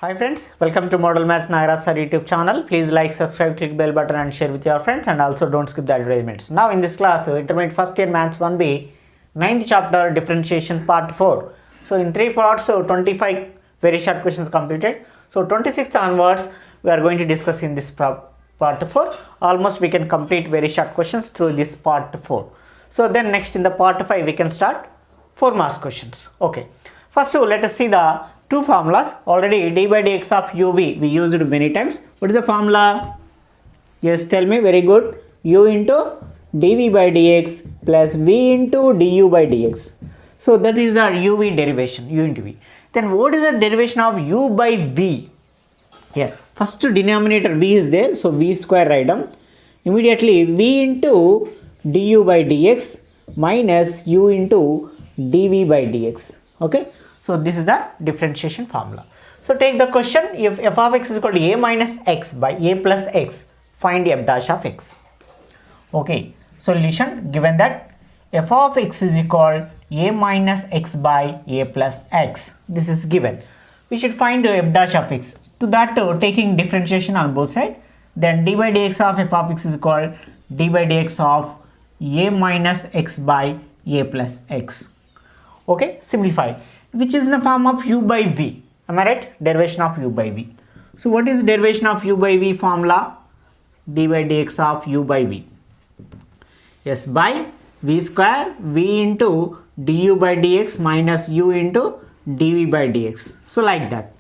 Hi friends, welcome to Model Maths Nagaraj Sir YouTube channel. Please like, subscribe, click bell button and share with your friends, and also don't skip the advertisements. Now in this class, intermediate first year Maths 1B, 9th chapter differentiation part 4. So in 3 parts, 25 very short questions completed. So 26th onwards, we are going to discuss in this part 4. Almost we can complete very short questions through this part 4. So then next in the part 5, we can start 4 marks questions. Okay. First, let us see the two formulas. Already d by dx of uv we used it many times. What is the formula? Yes, tell me. Very good. U into dv by dx plus v into du by dx. So that is the uv derivation, u into v. Then what is the derivation of u by v? Yes, first denominator v is there, so v square write down. Immediately v into du by dx minus u into dv by dx. Okay. So this is the differentiation formula. So take the question, if f of x is equal to a minus x by a plus x, find f dash of x. Okay, solution, given that f of x is equal a minus x by a plus x, this is given. We should find f dash of x. To that, taking differentiation on both sides, then d by dx of f of x is equal d by dx of a minus x by a plus x. Okay, simplify. Which is in the form of u by v. Am I right? Derivation of u by v. So what is derivation of u by v formula? D by dx of u by v. Yes, by v square v into du by dx minus u into dv by dx. So like that.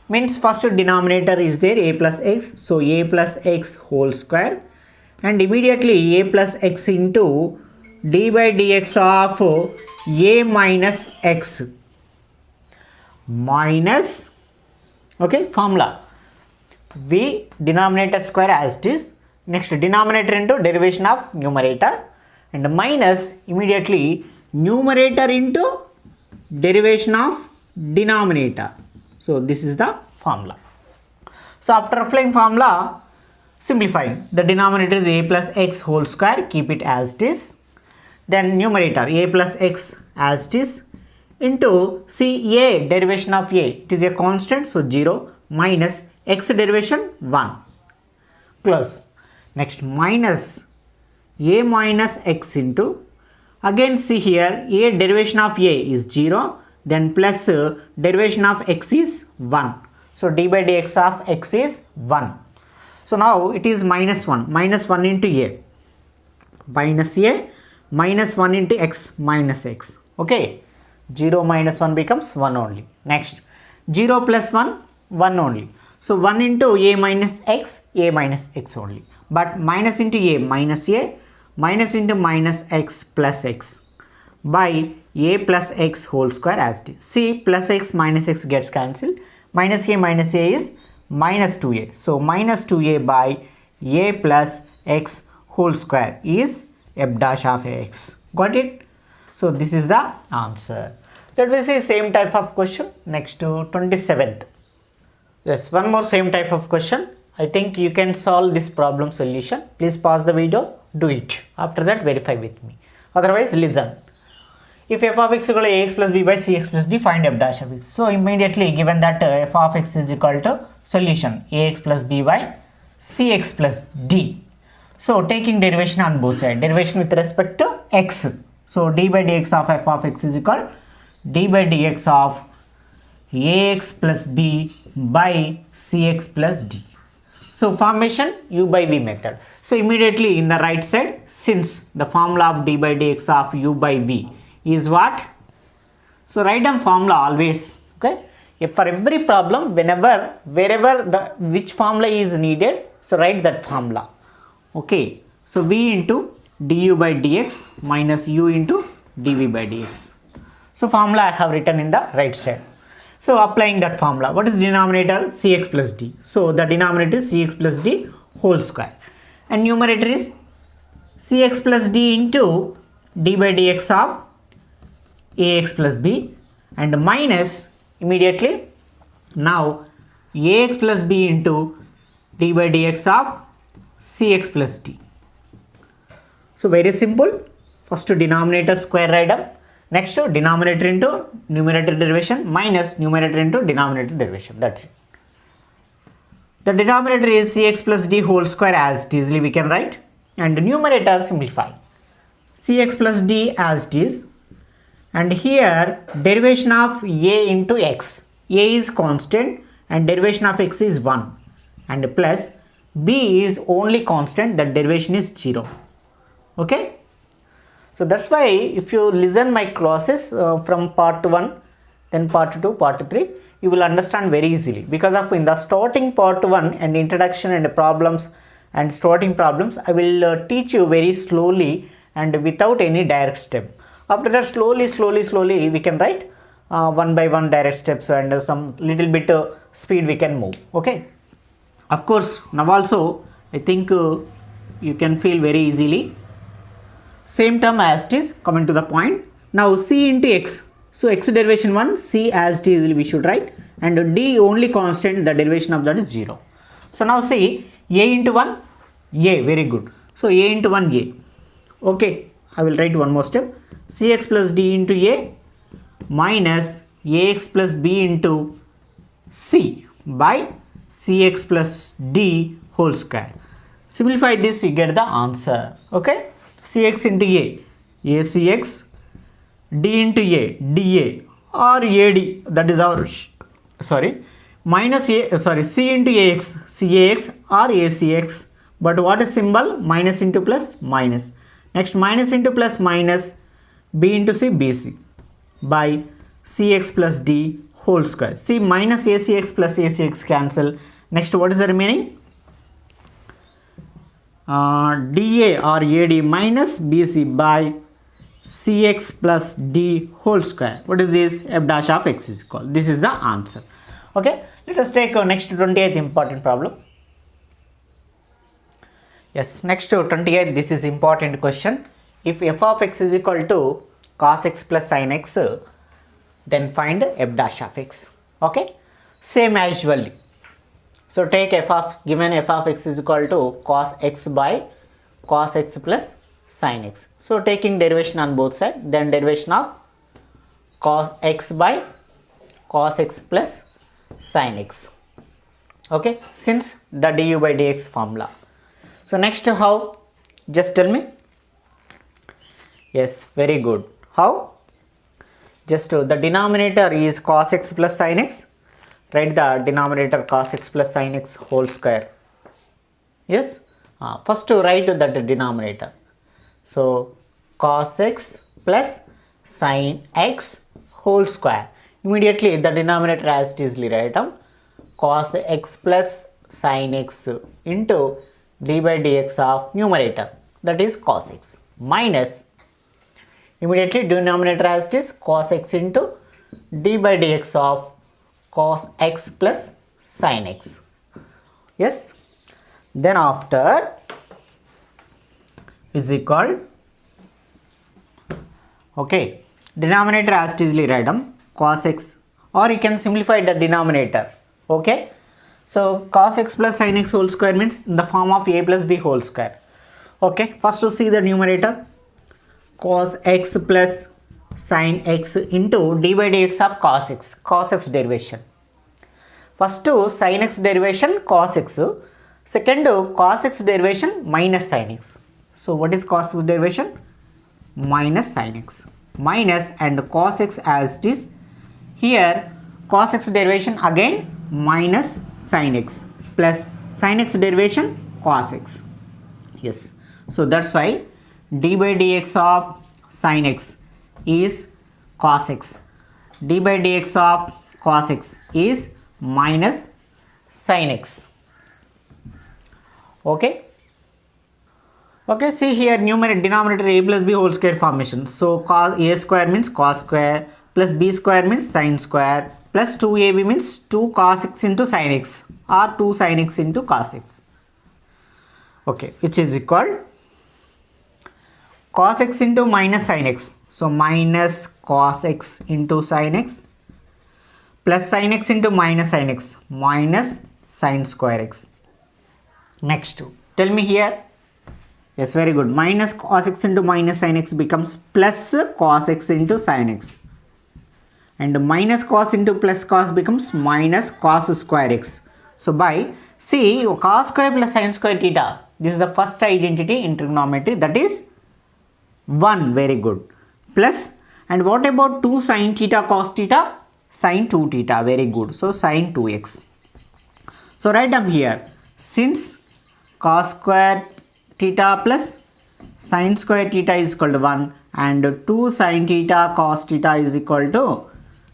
Means first denominator is there a plus x. So a plus x whole square. And immediately a plus x into d by dx of a minus x. Minus, okay, formula v denominator square as it is, next denominator into derivation of numerator, and minus immediately numerator into derivation of denominator. So this is the formula. So after applying formula, simplifying, the denominator is a plus x whole square, keep it as it is, then numerator a plus x as it is, into see a derivation of a, it is a constant, so 0, minus x derivation 1, close. Next minus a minus x into, again see here a derivation of a is 0, then plus derivation of x is 1, so d by dx of x is 1. So now it is minus 1 into a, minus 1 into x minus x. Okay, 0 minus 1 becomes 1 only. Next 0 plus 1, 1 only. So 1 into a minus x only. But minus into a, minus into minus x plus x by a plus x whole square as it is. See, plus x minus x gets cancelled. Minus a is minus 2a. So minus 2a by a plus x whole square is f dash of x. Got it? So this is the answer. Let me see same type of question next to 27th. Yes, one more same type of question. I think you can solve this problem solution. Please pause the video, do it. After that, verify with me. Otherwise, listen. If f of x is equal to ax plus b by cx plus d, find f dash of x. So immediately given that f of x is equal to solution ax plus b by cx plus d. So taking derivation on both sides, derivation with respect to x. So d by dx of f of x is equal d by dx of ax plus b by cx plus d. So formation u by v method. So immediately in the right side, since the formula of d by dx of u by v is what? So write down formula always. Okay. If for every problem, wherever which formula is needed, so write that formula. Okay. So v into du by dx minus u into dv by dx. So formula I have written in the right side. So applying that formula, what is denominator? Cx plus d. So the denominator is cx plus d whole square. And numerator is cx plus d into d by dx of ax plus b, and minus immediately now ax plus b into d by dx of cx plus d. So very simple. First denominator square write up. Next denominator into numerator derivation minus numerator into denominator derivation. That's it. The denominator is cx plus d whole square as it easily we can write, and numerator simplify. Cx plus d as it is, and here derivation of a into x. A is constant and derivation of x is 1, and plus b is only constant, that derivation is 0. Okay. So that's why if you listen my classes from part 1, then part 2, part 3, you will understand very easily, because of in the starting part 1 and introduction and problems and starting problems, I will teach you very slowly and without any direct step. After that, slowly we can write one by one direct steps, and some little bit speed we can move. Okay. Of course, now also I think you can feel very easily. Same term as it is, coming to the point. Now c into x. So x derivation 1, c as it is we should write, and d only constant, the derivation of that is 0. So now see, a into 1, a, very good. So a into 1, a. Okay, I will write one more step. Cx plus d into a minus ax plus b into c by cx plus d whole square. Simplify this, you get the answer. Okay, cx into a cx, d into a, dA or AD, that is our, minus c into ax, cax or acx, but what is symbol? Minus into plus, minus. Next, minus into plus minus, b into c, bc by cx plus d whole square. See, minus acx plus acx cancel. Next, what is the remaining? dA or AD minus bc by cx plus d whole square. What is this? F dash of x is equal. This is the answer. Okay, let us take our next 28th important problem. Yes, next to 28th, this is important question. If f of x is equal to cos x plus sin x, then find f dash of x. Okay, same as usually. So take f of, given f of x is equal to cos x by cos x plus sin x. So taking derivation on both sides, then derivation of cos x by cos x plus sin x. Okay, since the du by dx formula. So next, how? Just tell me. Yes, very good. How? Just the denominator is cos x plus sin x. Write the denominator cos x plus sin x whole square. Yes. First to write that denominator. So cos x plus sin x whole square. Immediately the denominator as it easily write down. Cos x plus sin x into d by dx of numerator, that is cos x, minus immediately denominator as it is cos x into d by dx of cos x plus sin x. Yes, then after is equal, okay, denominator as it easily write down cos x, or you can simplify the denominator. Okay, so cos x plus sin x whole square means in the form of a plus b whole square. Okay, first to see the numerator, cos x plus sin x into d by dx of cos x derivation. First to sin x derivation cos x, second to cos x derivation minus sin x. So what is cos x derivation? Minus sin x, minus and cos x as it is. Here cos x derivation again minus sin x plus sin x derivation cos x. Yes, so that's why d by dx of sin x is cos x, d by dx of cos x is minus sin x. Okay. Okay, see here numerator denominator a plus b whole square formation. So cos a square means cos square plus b square means sin square plus 2ab means 2 cos x into sin x or 2 sin x into cos x. Okay, which is equal cos x into minus sin x. So minus cos x into sin x plus sin x into minus sin x minus sin square x. Next, tell me here. Yes, very good. Minus cos x into minus sin x becomes plus cos x into sin x. And minus cos into plus cos becomes minus cos square x. So by See, cos square plus sin square theta, this is the first identity in trigonometry, that is 1, very good. Plus, and what about 2 sin theta cos theta? Sin 2 theta, very good. So sin 2x. So write down here, since cos square theta plus sin square theta is equal to 1 and 2 sin theta cos theta is equal to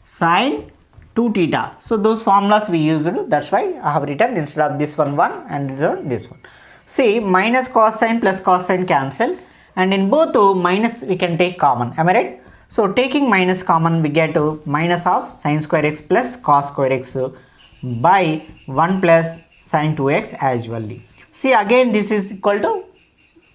sin 2 theta. So those formulas we used, that's why I have written instead of this one 1 and this one. See, minus cos sin plus cos sin cancel, and in both minus we can take common, am I right? So taking minus common, we get minus of sin square x plus cos square x by 1 plus sin 2x as usually. See, again this is equal to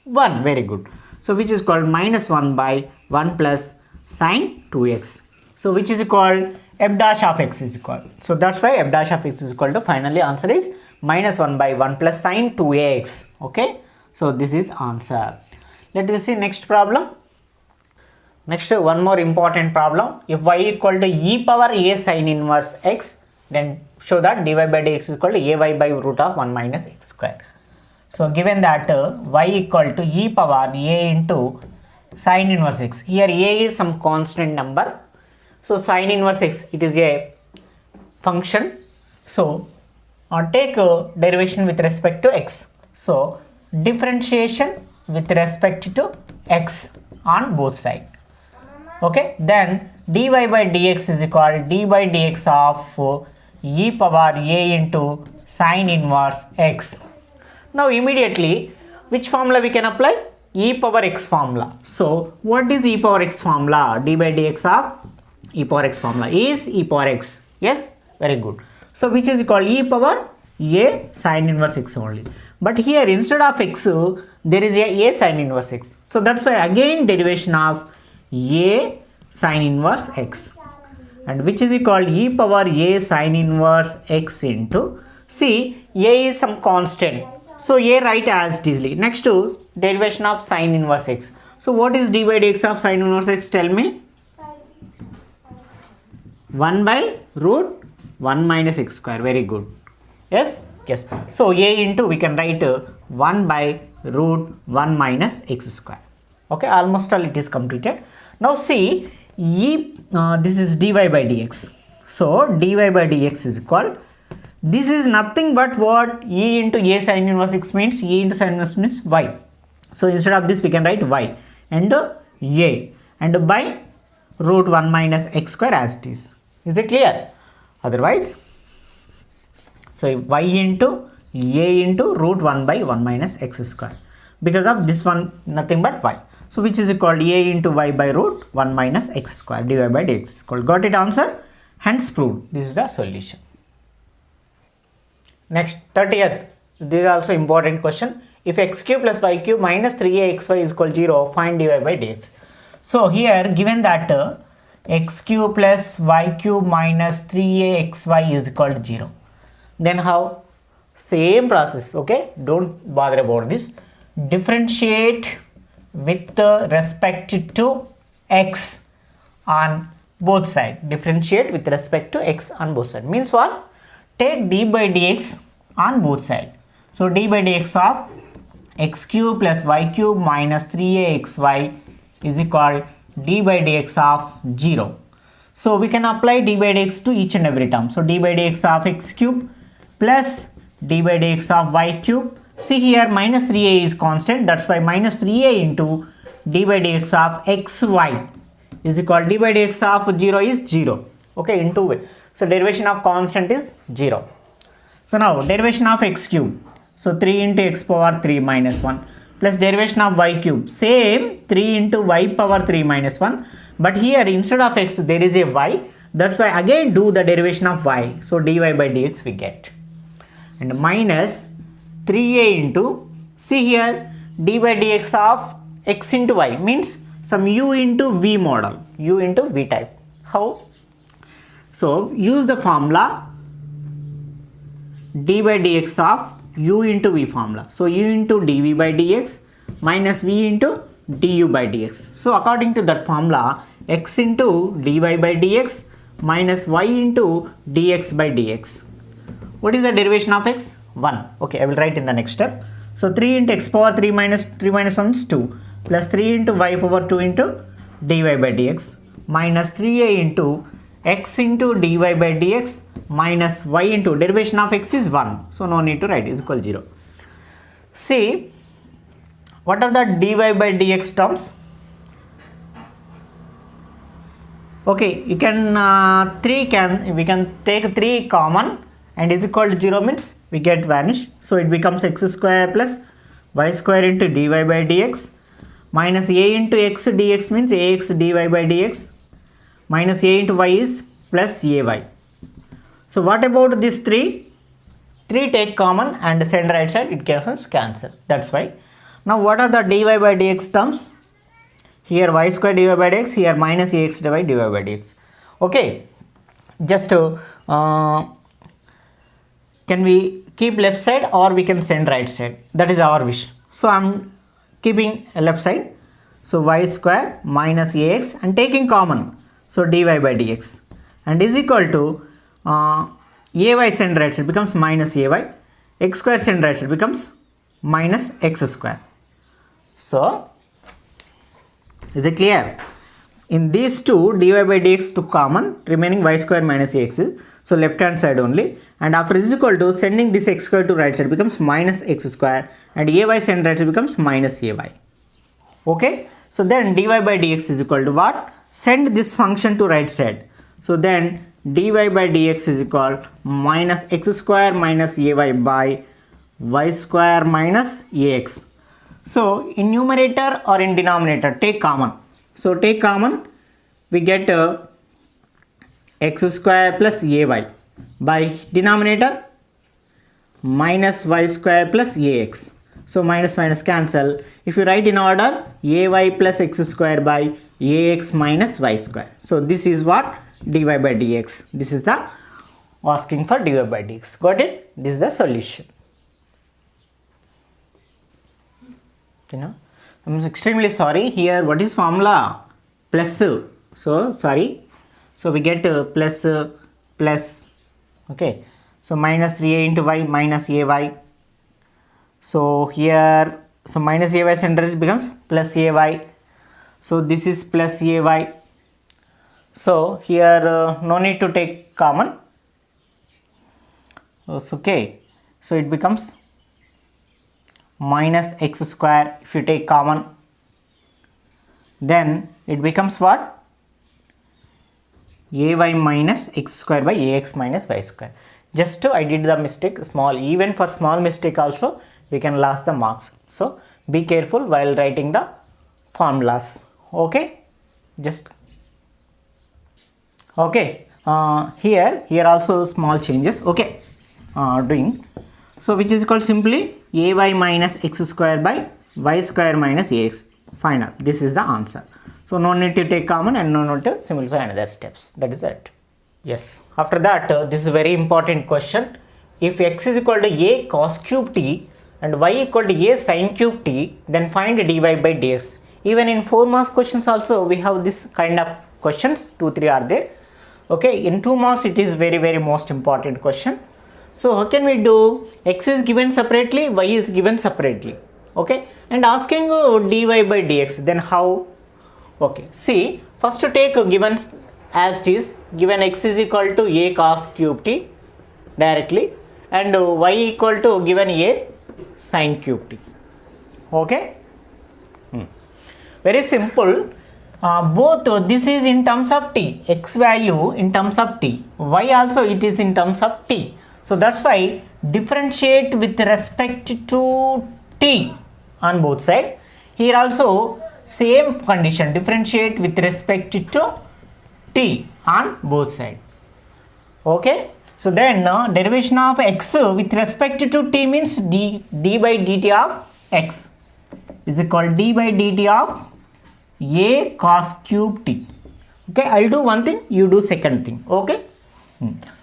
1, very good. So which is called minus 1 by 1 plus sin 2x. So which is called f dash of x is equal. So that's why f dash of x is equal to, finally answer is minus 1 by 1 plus sin 2x. Okay, so this is answer. Let us see next problem. Next, one more important problem. If y equal to e power a sin inverse x, then show that dy by dx is equal to ay by root of 1 minus x square. So given that y equal to e power a into sin inverse x, here a is some constant number. So sin inverse x, it is a function. So take derivation with respect to x. So differentiation with respect to x on both sides. Okay, then dy by dx is equal to d by dx of e power a into sin inverse x. Now immediately, which formula we can apply? E power x formula. So what is e power x formula? D by dx of e power x formula is e power x. Yes, very good. So which is called e power a sin inverse x only. But here instead of x, there is a sin inverse x. So that's why again derivation of a sin inverse x, and which is called e power a sin inverse x into, see, a is some constant. So a write as it is. Next to derivation of sin inverse x. So what is d by dx of sin inverse x? Tell me. 1 by root 1 minus x square. Very good. Yes. Yes. So a into, we can write 1 by root 1 minus x square. Okay. Almost all it is completed. Now see, this is dy by dx. So dy by dx is equal, this is nothing but what e into a sin inverse x means, e into sin inverse means y. So instead of this we can write y and a and by root 1 minus x square as it is. Is it clear? Otherwise, so y into a into root 1 by 1 minus x square, because of this one nothing but y. So which is called a into y by root 1 minus x square, dy by dx is called. Got it answer? Hence proved. This is the solution. Next, 30th. This is also important question. If x cube plus y cube minus 3axy is equal to 0, find dy by dx. So here given that x cube plus y cube minus 3axy is equal to 0. Then how? Same process. Okay, don't bother about this. Differentiate with respect to x on both sides. Differentiate with respect to x on both sides. Means what? Take d by dx on both sides. So d by dx of x cube plus y cube minus 3axy is equal d by dx of 0. So we can apply d by dx to each and every term. So d by dx of x cube plus d by dx of y cube. See here minus 3a is constant, that's why minus 3a into d by dx of xy is equal to d by dx of 0 is 0. Okay, in two way. So derivation of constant is 0. So now derivation of x cube. So 3 into x power 3 minus 1 plus derivation of y cube. Same 3 into y power 3 minus 1. But here instead of x there is a y. That's why again do the derivation of y. So dy by dx we get. And minus 3a into, see here d by dx of x into y means some u into v model, u into v type. How? So use the formula d by dx of u into v formula. So u into dv by dx minus v into du by dx. So according to that formula, x into dy by dx minus y into dx by dx. What is the derivation of x? 1. Okay, I will write in the next step. So 3 into x power 3 minus 1 is 2 plus 3 into y power 2 into dy by dx minus 3a into x into dy by dx minus y into derivation of x is 1. So no need to write, is equal to 0. See, what are the dy by dx terms? Okay, you can we can take 3 common and is equal to 0 means we get vanish. So it becomes x square plus y square into dy by dx minus a into x dx means ax dy by dx minus a into y is plus ay. So what about this 3? 3 take common and send right side, it becomes cancel. That's why. Now what are the dy by dx terms? Here y square dy by dx, here minus ax dy by dx. Okay, just can we keep left side or we can send right side? That is our wish. So I am keeping left side. So y square minus ax and taking common. So dy by dx and is equal to ay send right side becomes minus ay. X square send right side becomes minus x square. So is it clear? In these two, dy by dx took common, remaining y square minus ax is, so left hand side only, and after is equal to sending this x square to right side becomes minus x square and ay send right side becomes minus ay. Okay, so then dy by dx is equal to what? Send this function to right side. So then dy by dx is equal minus x square minus ay by y square minus ax. So in numerator or in denominator take common. So take common, we get x square plus ay by denominator minus y square plus ax. So minus minus cancel. If you write in order, ay plus x square by ax minus y square. So this is what? Dy by dx. This is the asking for dy by dx. Got it? This is the solution. You know, I'm extremely sorry. Here what is formula? Plus. So sorry. So we get plus plus. Okay. So minus 3a into y minus ay. So here, so minus ay center becomes plus ay. So this is plus ay. So here no need to take common. Okay. So it becomes minus x square if you take common. Then it becomes what? Ay minus x square by ax minus y square. Just I did the mistake small. Even for small mistake also we can lose the marks. So be careful while writing the formulas. Okay. Just okay. Here also small changes. Okay. Doing. So which is called simply ay minus x square by y square minus ax. Final. This is the answer. So no need to take common and no need to simplify another steps. That is it. Yes. After that, this is a very important question. If x is equal to a cos cube t and y equal to a sin cube t, then find dy by dx. Even in 4 marks questions also we have this kind of questions. 2-3 are there. Okay. In 2 marks it is very most important question. So how can we do? X is given separately, y is given separately. Okay, and asking dy by dx, then how? Okay, see, first to take given as it is, given x is equal to a cos cube t directly and y equal to given a sin cube t. Okay, very simple. Both this is in terms of t, x value in terms of t, y also it is in terms of t. So that's why differentiate with respect to t on both sides. Here also same condition, differentiate with respect to t on both sides. Okay. So then derivation of x with respect to t means d by dt of x is equal to d by dt of a cos cube t. Okay. I'll do one thing, you do second thing. Okay.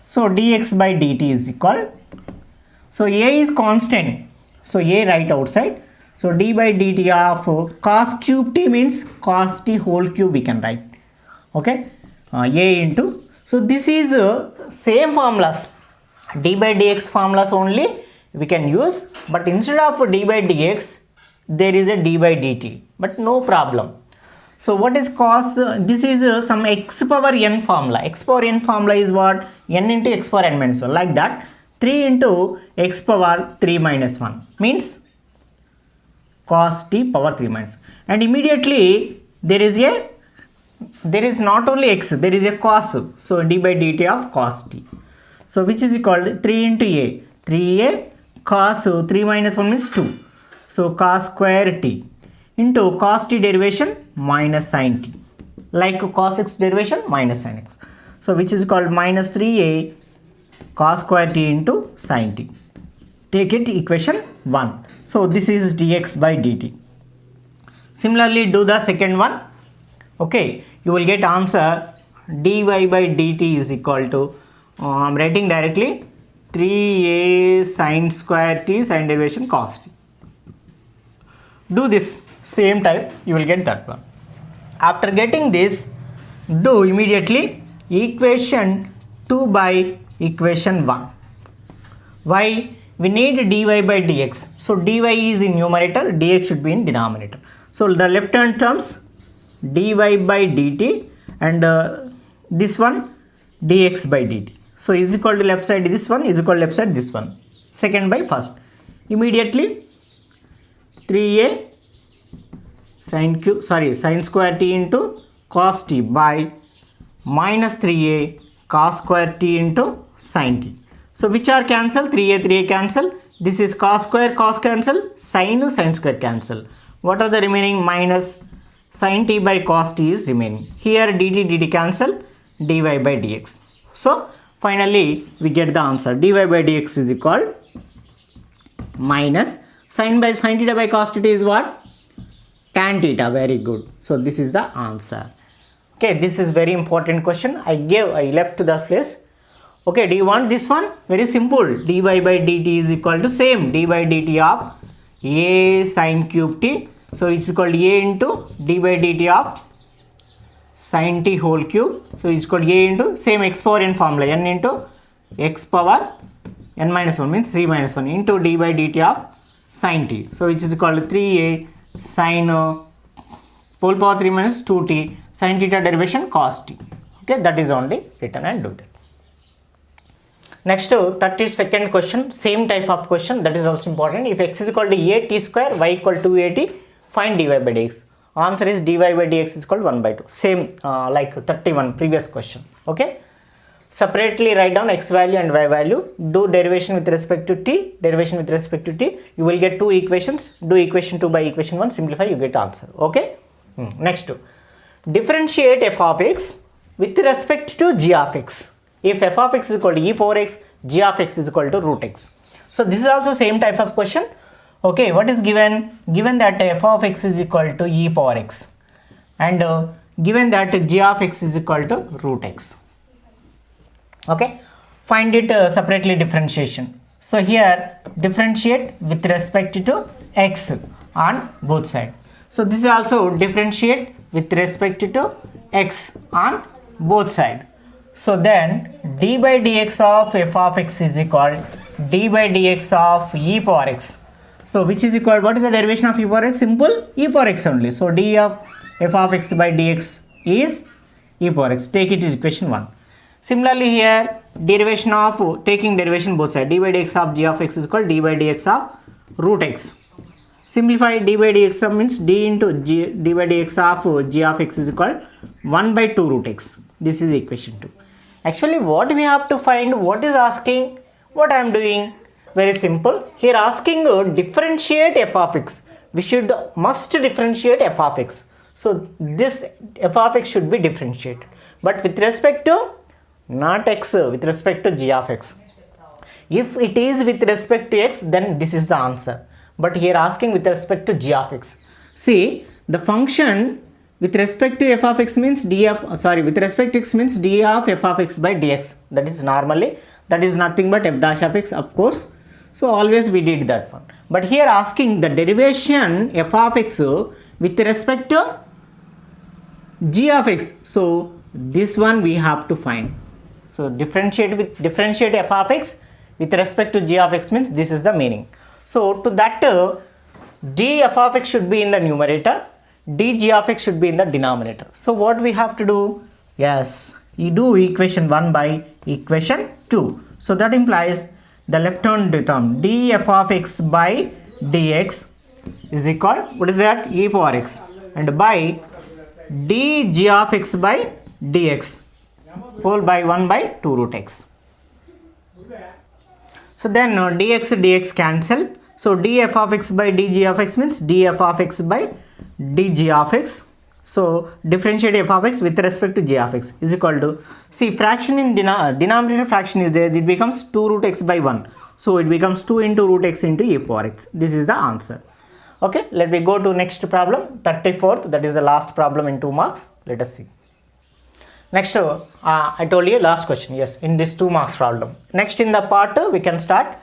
So dx by dt is equal, so a is constant, so a right outside, so d by dt of cos cube t means cos t whole cube we can write. Okay, a into, so this is same formulas, d by dx formulas only we can use, but instead of d by dx there is a d by dt, but no problem. So what is cos? This is some x power n formula. X power n formula is what? N into x power n minus 1, like that. 3 into x power 3 minus 1 means cos t power 3 minus 1. And immediately there is not only x, there is a cos, so d by dt of cos t. So which is equal to 3 into a, 3a cos 3 minus 1 means 2, so cos square t into cos t derivation minus sin t, like cos x derivation minus sin x, so which is called minus 3a cos square t into sin t. Take it equation 1. So this is dx by dt. Similarly do the second one. Okay, you will get answer dy by dt is equal to I'm writing directly 3a sin square t sin derivation cos t. Do this same type, you will get that one. After getting this, do immediately equation 2 by equation 1. Why? We need dy by dx, so dy is in numerator, dx should be in denominator. So the left hand terms dy by dt and this one dx by dt, so is equal to left side this one, is equal to left side this one, second by first. Immediately 3a sin square t into cos t by minus 3a cos square t into sin t. So which are cancel? 3a cancel, this is cos square cos cancel, sin square cancel. What are the remaining? Minus sin t by cos t is remaining. Here dt cancel, dy by dx. So finally we get the answer dy by dx is equal minus sin theta by cos theta is what? Tan theta. Very good. So this is the answer. Okay, this is very important question. I left the place. Okay, do you want this one? Very simple. dy by dt is equal to same dy by dt of a sin cube t. So it's equal to a into d by dt of sin t whole cube. So it's equal to a into same x power n formula, n into x power n minus 1 means 3 minus 1 into d by dt of sin t. So which is equal to 3a sin whole power 3 minus 2t sin theta derivation cos t. Okay, that is only written and do that. Next 32nd question, same type of question, that is also important. If x is equal to a t square, y equal to 2at, find dy by dx. Answer is dy by dx is equal to 1 by 2. Same like 31 previous question. Okay, separately write down x value and y value. Do derivation with respect to t, derivation with respect to t. You will get two equations. Do equation 2 by equation 1. Simplify, you get answer. Okay. Next, differentiate f of x with respect to g of x. If f of x is equal to e power x, g of x is equal to root x. So this is also same type of question. Okay, what is given? Given that f of x is equal to e power x and given that g of x is equal to root x. Okay, find it separately differentiation. So here differentiate with respect to x on both sides. So this is also differentiate with respect to x on both sides. So then d by dx of f of x is equal d by dx of e power x. So which is equal, what is the derivation of e power x? Simple, e power x only. So d of f of x by dx is e power x. Take it as equation 1. Similarly here derivation of taking derivation both sides, d by dx of g of x is equal d by dx of root x. Simplify, d by dx means d into d by dx of g of x is equal 1 by 2 root x. This is equation 2. Actually what we have to find, what is asking, what I am doing? Very simple. Here asking differentiate f of x. We must differentiate f of x. So this f of x should be differentiated. But with respect to not x, with respect to g of x. If it is with respect to x, then this is the answer. But here asking with respect to g of x. See, the function with respect to f of x means with respect to x means d of f of x by dx. That is normally, that is nothing but f dash of x, of course. So always we did that one. But here asking the derivation f of x with respect to g of x. So this one we have to find. So differentiate f of x with respect to g of x means this is the meaning. So to that d f of x should be in the numerator, d g of x should be in the denominator. So what we have to do? Yes, you do equation 1 by equation 2. So that implies the left hand term d f of x by dx is equal, what is that? E power x, and by d g of x by dx whole by 1 by 2 root x. So then dx cancel. So df of x by dg of x means df of x by dg of x. So differentiate f of x with respect to g of x is equal to, see, fraction in denominator fraction is there, it becomes 2 root x by 1. So it becomes 2 into root x into e power x. This is the answer. Okay, let me go to next problem, 34th, that is the last problem in 2 marks. Let us see. Next, I told you last question, yes, in this 2 marks problem. Next in the part 2, we can start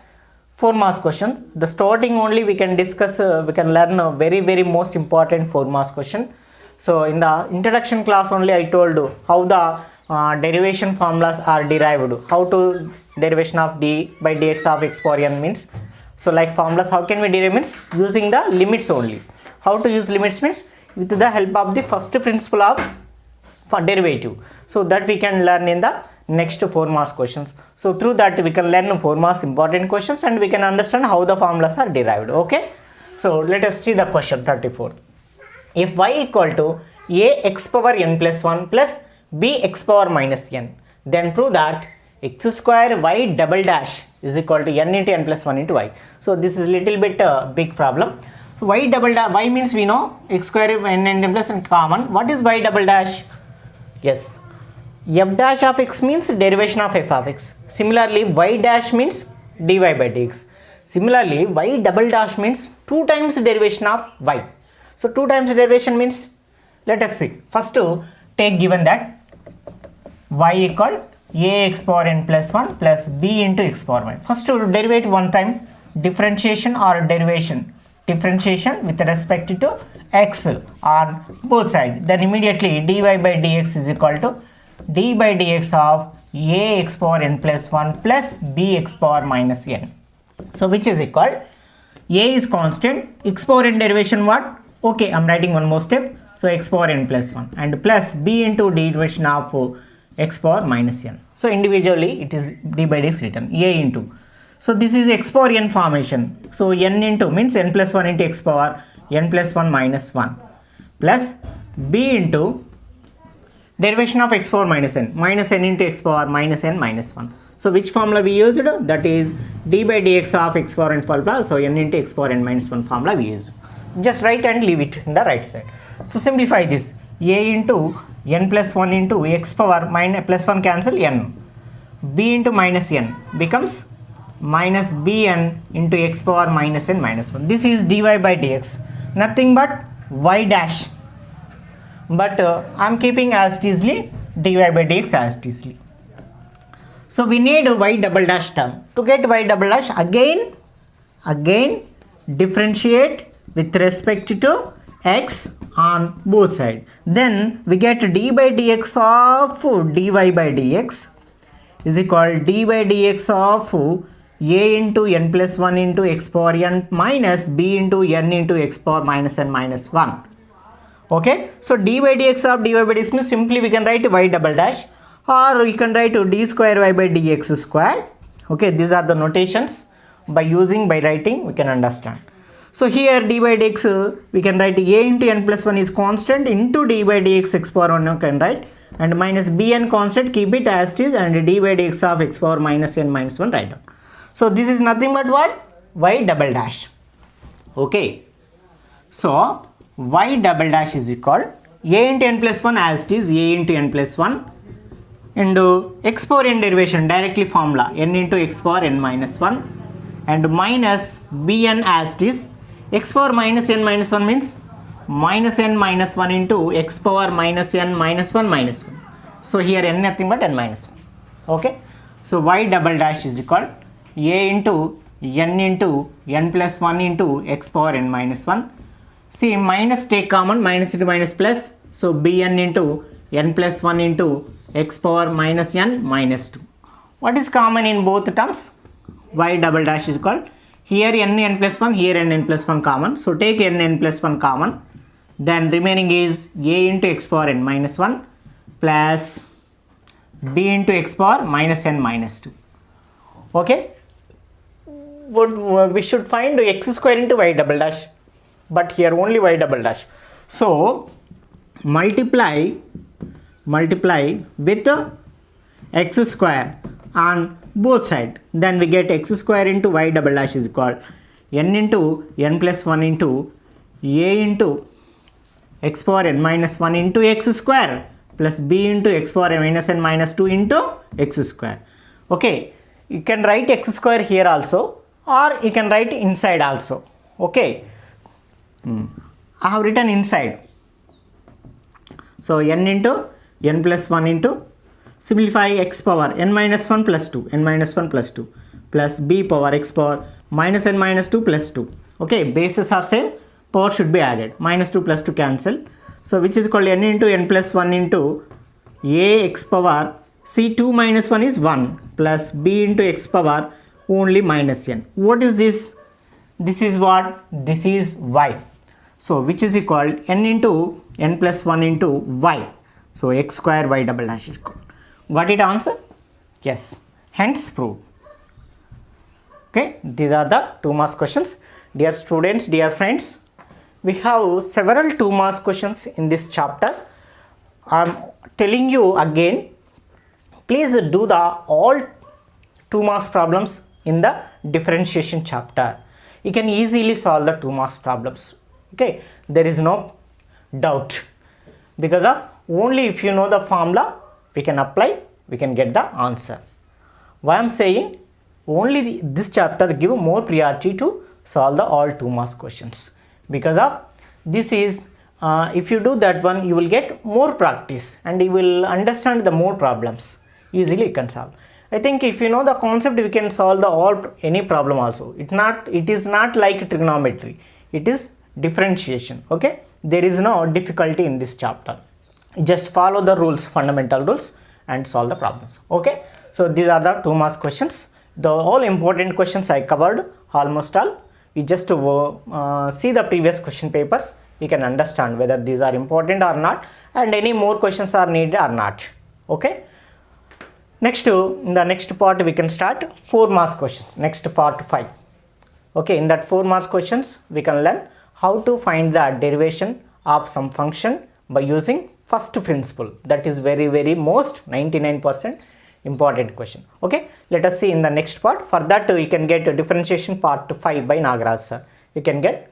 4 marks question. The starting only we can discuss, we can learn a very most important 4 marks question. So in the introduction class only I told you how the derivation formulas are derived, how to derivation of d by dx of x power n means. So like formulas, how can we derive means using the limits only. How to use limits means with the help of the first principle of derivative. So that we can learn in the next 4 marks questions. So through that we can learn 4 marks important questions and we can understand how the formulas are derived. Okay. So let us see the question 34. If y equal to a x power n plus 1 plus b x power minus n, then prove that x square y double dash is equal to n into n plus 1 into y. So this is little bit big problem. So y double dash, y means we know x square n and n plus 1 common. What is y double dash? Yes, f dash of x means derivation of f of x. Similarly, y dash means dy by dx. Similarly, y double dash means 2 times derivation of y. So 2 times derivation means, let us see. First to take given that y equal a x power n plus 1 plus b into x power y. First to derivate one time, differentiation or derivation. Differentiation with respect to x on both sides. Then immediately dy by dx is equal to d by dx of a x power n plus 1 plus b x power minus n. So which is equal, a is constant, x power n derivation what? Okay, I am writing one more step. So x power n plus 1 and plus b into derivation of x power minus n. So individually it is d by dx written, a into. So this is x power n formation. So n into means n plus 1 into x power n plus 1 minus 1 plus b into derivation of x power minus n into x power minus n minus 1. So which formula we used? That is d by dx of x power n formula. So n into x power n minus 1 formula we use. Just write and leave it in the right side. So simplify this, a into n plus 1 into x power minus plus 1 cancel n, b into minus n becomes minus bn into x power minus n minus 1. This is dy by dx, nothing but y dash, but I am keeping as it is dy by dx as it is. So we need y double dash term. To get y double dash, again differentiate with respect to x on both sides. Then we get d by dx of dy by dx is equal d by dx of a into n plus 1 into x power n minus b into n into x power minus n minus 1. Okay, so d by dx of dy by dx means simply we can write y double dash, or we can write d square y by dx square. Okay, these are the notations by writing we can understand. So here d by dx we can write a into n plus 1 is constant into d by dx x power 1 you can write, and minus bn constant, keep it as it is, and d by dx of x power minus n minus 1 write down. So this is nothing but what? Y double dash. Okay, so y double dash is equal a into n plus 1 as it is, a into n plus 1, and x power n derivation directly formula n into x power n minus 1 and minus bn as it is. X power minus n minus 1 means minus n minus 1 into x power minus n minus 1 minus 1. So here n nothing but n minus 1. Okay, so y double dash is equal a into n plus 1 into x power n minus 1. See, minus take common, minus into minus plus, so bn into n plus 1 into x power minus n minus 2. What is common in both terms? y double dash is equal, here n plus 1, here n plus 1 common, so take n plus 1 common, then remaining is a into x power n minus 1 plus b into x power minus n minus 2. Okay, what we should find x square into y double dash, but here only y double dash, so multiply with x square on both sides, then we get x square into y double dash is equal n into n plus 1 into a into x power n minus 1 into x square plus b into x power minus n minus 2 into x square. Okay, you can write x square here also, or you can write inside also. Okay, I have written inside, so n into n plus 1 into, simplify x power n minus 1 plus 2, n minus 1 plus 2 plus b power x power minus n minus 2 plus 2. Okay, bases are same, power should be added, minus 2 plus 2 cancel, so which is called n into n plus 1 into a x power, see 2 minus 1 is 1 plus b into x power only minus n. What is this? This is what? This is y. So which is equal n into n plus 1 into y. So x square y double dash is equal. Got it answer? Yes. Hence proved. Okay, these are the 2 marks questions. Dear students, dear friends, we have several 2 marks questions in this chapter. I am telling you again, please do the all 2 marks problems in the differentiation chapter. You can easily solve the 2 marks problems. Okay, there is no doubt, because of only if you know the formula we can apply, we can get the answer. Why I am saying only this chapter give more priority to solve the all 2 marks questions, because of this is if you do that one, you will get more practice and you will understand the more problems, easily you can solve. I think if you know the concept, we can solve the all any problem also. It is not like trigonometry, it is differentiation. Okay, there is no difficulty in this chapter, just follow the rules, fundamental rules, and solve the problems. Okay, so these are the 2 marks questions. The all important questions I covered almost all. You just see the previous question papers, you can understand whether these are important or not, and any more questions are needed or not. Okay, next in the next part we can start 4 marks questions, next part 5. Okay, in that 4 marks questions we can learn how to find the derivation of some function by using first principle. That is very most 99% important question. Okay, let us see in the next part. For that you can get a differentiation part 5 by Nagaraj sir. You can get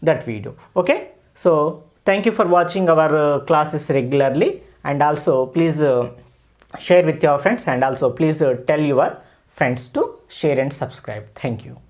that video. Okay, so thank you for watching our classes regularly, and also please share with your friends, and also please tell your friends to share and subscribe. Thank you.